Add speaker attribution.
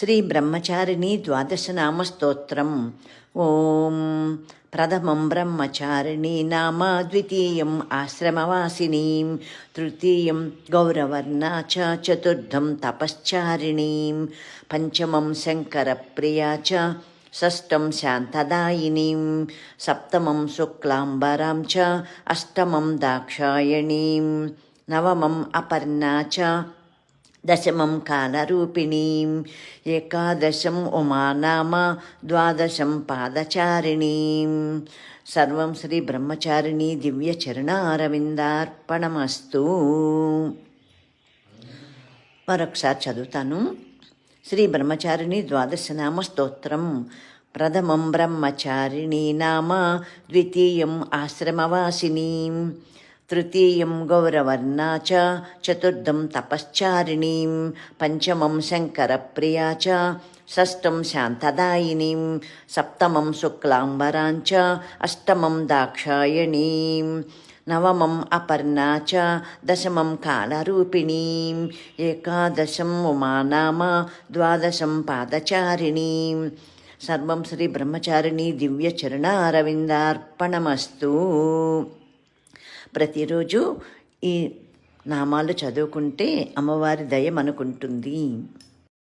Speaker 1: శ్రీ బ్రహ్మచారిణీ ద్వాదశనామస్తోత్రం. ఓం ప్రథమం బ్రహ్మచారిణీ నామ, ద్వితీయం ఆశ్రమవాసినీం, తృతీయం గౌరవర్ణా చ, చతుర్థం తపశ్చారిణీం, పంచమం శంకరప్రియా చ, షష్టం శాంతదాయినీం, సప్తమం శుక్లాంబరాం చ, అష్టమం దాక్షాయణీం, నవమం అపర్ణా చ, దశమం కాలరూపిణీం, ఏకాదశం ఉమానామ, ద్వాదశం పాదచారిణీం. సర్వం శ్రీ బ్రహ్మచారిణీ దివ్య చరణారవిందార్పణమస్తు. మరొకసారి చదువుతాను. శ్రీ బ్రహ్మచారిణీ ద్వాదశనామ స్తోత్రం. ప్రథమం బ్రహ్మచారిణీ నామ, ద్వితీయం ఆశ్రమవాసినీం, తృతీయం గౌరవర్ణా చ, చతుర్థం తపశ్చారిణీం, పంచమం శంకరప్రియా చ, షష్టం శాంతదాయినీం, సప్తమం శుక్లాంబరాం చ, అష్టమం దాక్షాయణీం, నవమం అపర్ణా చ, దశమం కాలరూపిణీం, ఏకాదశం ఉమానామ, ద్వాదశం పాదచారిణీం. సర్వం శ్రీ బ్రహ్మచారిణీ దివ్య చరణారవిందార్పణమస్తు. ప్రతిరోజు ఈ నామాలు చదువుకుంటే అమ్మవారి దయ మనకుంటుంది.